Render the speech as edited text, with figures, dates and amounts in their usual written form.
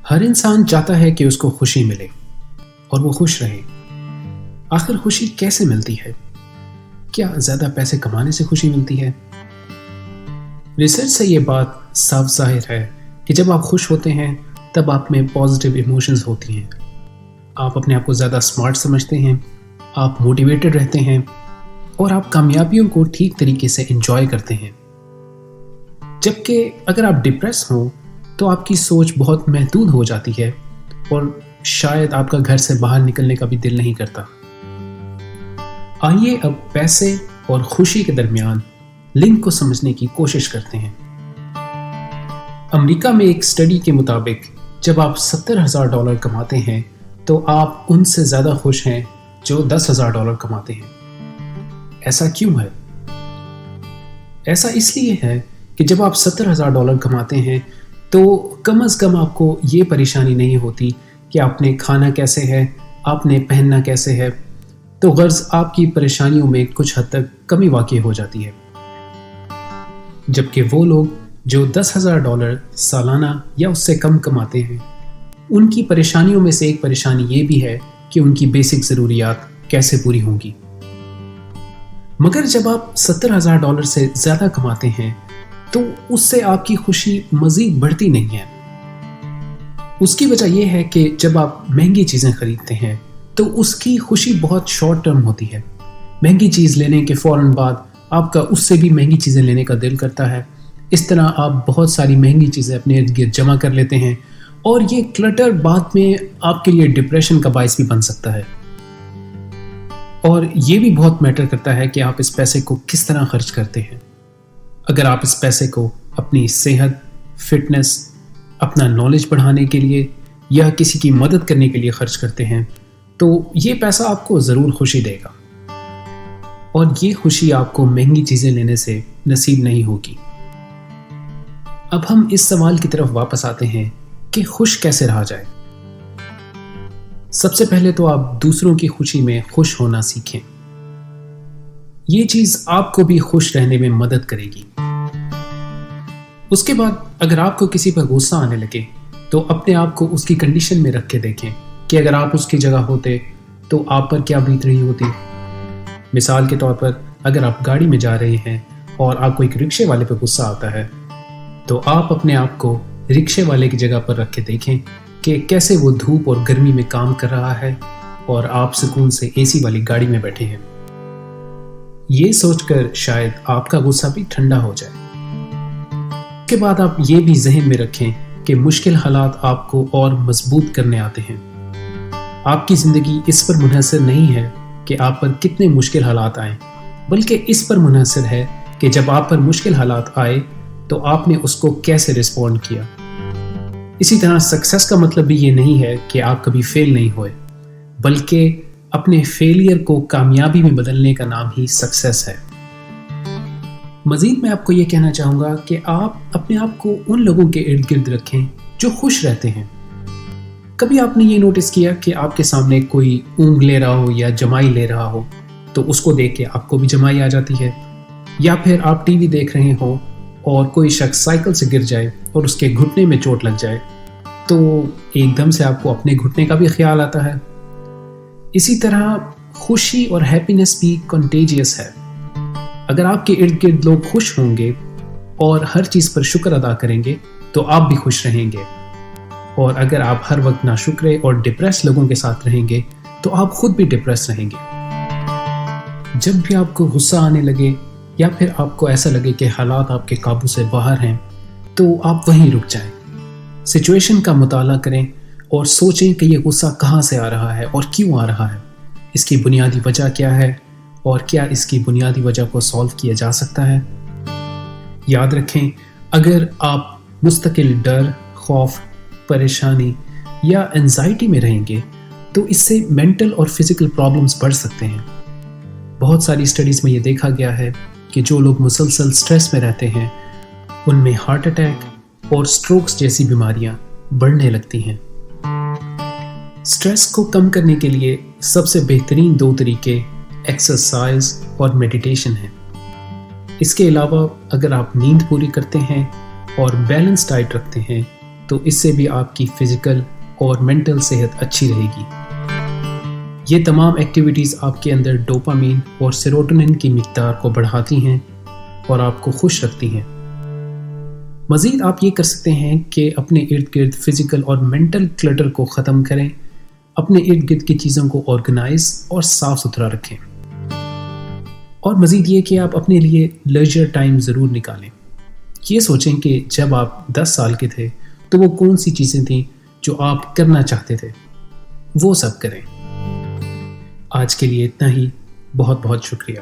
हर इंसान चाहता है कि उसको खुशी मिले और वो खुश रहे। आखिर खुशी कैसे मिलती है? क्या ज़्यादा पैसे कमाने से खुशी मिलती है? रिसर्च से ये बात साफ ज़ाहिर है कि जब आप खुश होते हैं तब आप में पॉजिटिव इमोशंस होती हैं। आप अपने आप को ज़्यादा स्मार्ट समझते हैं, आप मोटिवेटेड रहते हैं और आप कामयाबियों को ठीक तरीके से एंजॉय करते हैं। जबकि अगर आप डिप्रेस हो तो आपकी सोच बहुत महदूद हो जाती है और शायद आपका घर से बाहर निकलने का भी दिल नहीं करता। आइए अब पैसे और खुशी के दरमियान लिंक को समझने की कोशिश करते हैं। अमेरिका में एक स्टडी के मुताबिक जब आप $70,000 कमाते हैं तो आप उनसे ज़्यादा खुश हैं जो $10,000 कमाते हैं। ऐसा क्यों है? ऐसा इसलिए है कि जब आप $70,000 कमाते हैं तो कम से कम आपको ये परेशानी नहीं होती कि आपने खाना कैसे है, आपने पहनना कैसे है। तो गर्ज आपकी परेशानियों में कुछ हद तक कमी वाक़ई हो जाती है। जबकि वो लोग जो $10,000 सालाना या उससे कम कमाते हैं, उनकी परेशानियों में से एक परेशानी ये भी है कि उनकी बेसिक ज़रूरियात कैसे पूरी होंगी। मगर जब आप $70,000 से ज़्यादा कमाते हैं तो उससे आपकी खुशी मज़ीद बढ़ती नहीं है। उसकी वजह यह है कि जब आप महंगी चीज़ें खरीदते हैं तो उसकी खुशी बहुत शॉर्ट टर्म होती है। महंगी चीज़ लेने के फ़ौरन बाद आपका उससे भी महंगी चीज़ें लेने का दिल करता है। इस तरह आप बहुत सारी महंगी चीज़ें अपने इर्द गिर्द जमा कर लेते हैं और ये क्लटर बाद में आपके लिए डिप्रेशन का बायस भी बन सकता है। और ये भी बहुत मैटर करता है कि आप इस पैसे को किस तरह खर्च करते हैं। अगर आप इस पैसे को अपनी सेहत, फिटनेस, अपना नॉलेज बढ़ाने के लिए या किसी की मदद करने के लिए खर्च करते हैं तो ये पैसा आपको ज़रूर खुशी देगा और ये खुशी आपको महंगी चीज़ें लेने से नसीब नहीं होगी। अब हम इस सवाल की तरफ वापस आते हैं कि खुश कैसे रहा जाए। सबसे पहले तो आप दूसरों की खुशी में खुश होना सीखें। ये चीज़ आपको भी खुश रहने में मदद करेगी। उसके बाद अगर आपको किसी पर गुस्सा आने लगे तो अपने आप को उसकी कंडीशन में रख के देखें कि अगर आप उसकी जगह होते तो आप पर क्या बीत रही होती। मिसाल के तौर पर अगर आप गाड़ी में जा रहे हैं और आपको एक रिक्शे वाले पर गुस्सा आता है तो आप अपने आप को रिक्शे वाले की जगह पर रख के देखें कि कैसे वो धूप और गर्मी में काम कर रहा है और आप सुकून से एसी वाली गाड़ी में बैठे हैं। ये सोचकर शायद आपका गुस्सा भी ठंडा हो जाए। उसके बाद आप ये भी जहन में रखें कि मुश्किल हालात आपको और मजबूत करने आते हैं। आपकी ज़िंदगी इस पर मुनहसर नहीं है कि आप पर कितने मुश्किल हालात आए, बल्कि इस पर मुनहसर है कि जब आप पर मुश्किल हालात आए तो आपने उसको कैसे रिस्पॉन्ड किया। इसी तरह सक्सेस का मतलब भी ये नहीं है कि आप कभी फेल नहीं हुए, बल्कि अपने फेलियर को कामयाबी में बदलने का नाम ही सक्सेस है। मज़ीद मैं आपको ये कहना चाहूँगा कि आप अपने आप को उन लोगों के इर्द गिर्द रखें जो खुश रहते हैं। कभी आपने ये नोटिस किया कि आपके सामने कोई ऊँग ले रहा हो या जमाई ले रहा हो तो उसको देख के आपको भी जमाई आ जाती है? या फिर आप टीवी देख रहे हो और कोई शख्स साइकिल से गिर जाए और उसके घुटने में चोट लग जाए तो एकदम से आपको अपने घुटने का भी ख्याल आता है। इसी तरह खुशी और हैप्पीनेस भी कंटेजियस है। अगर आपके इर्द गिर्द लोग खुश होंगे और हर चीज़ पर शुक्र अदा करेंगे तो आप भी खुश रहेंगे। और अगर आप हर वक्त नाशुक्रे और डिप्रेस लोगों के साथ रहेंगे तो आप खुद भी डिप्रेस रहेंगे। जब भी आपको गुस्सा आने लगे या फिर आपको ऐसा लगे कि हालात आपके काबू से बाहर हैं तो आप वहीं रुक जाएं। सिचुएशन का मुताला करें और सोचें कि ये गुस्सा कहाँ से आ रहा है और क्यों आ रहा है, इसकी बुनियादी वजह क्या है और क्या इसकी बुनियादी वजह को सॉल्व किया जा सकता है। याद रखें, अगर आप मुस्तकिल डर, खौफ, परेशानी या एंजाइटी में रहेंगे तो इससे मेंटल और फिजिकल प्रॉब्लम्स बढ़ सकते हैं। बहुत सारी स्टडीज़ में ये देखा गया है कि जो लोग मुसलसल स्ट्रेस में रहते हैं उनमें हार्ट अटैक और स्ट्रोक्स जैसी बीमारियां बढ़ने लगती हैं। स्ट्रेस को कम करने के लिए सबसे बेहतरीन 2 तरीके एक्सरसाइज और मेडिटेशन है। इसके अलावा अगर आप नींद पूरी करते हैं और बैलेंस डाइट रखते हैं تو اس سے بھی آپ کی فزیکل اور مینٹل صحت اچھی رہے گی۔ یہ تمام ایکٹیویٹیز آپ کے اندر ڈوپامین اور سیروٹونن کی مقدار کو بڑھاتی ہیں اور آپ کو خوش رکھتی ہیں۔ مزید آپ یہ کر سکتے ہیں کہ اپنے ارد گرد فزیکل اور مینٹل کلٹر کو ختم کریں، اپنے ارد گرد کی چیزوں کو آرگنائز اور صاف ستھرا رکھیں، اور مزید یہ کہ آپ اپنے لیے لیجر ٹائم ضرور نکالیں۔ یہ سوچیں کہ جب آپ 10 سال کے تھے تو وہ کون سی چیزیں تھیں جو آپ کرنا چاہتے تھے، وہ سب کریں۔ آج کے لیے اتنا ہی، بہت بہت شکریہ۔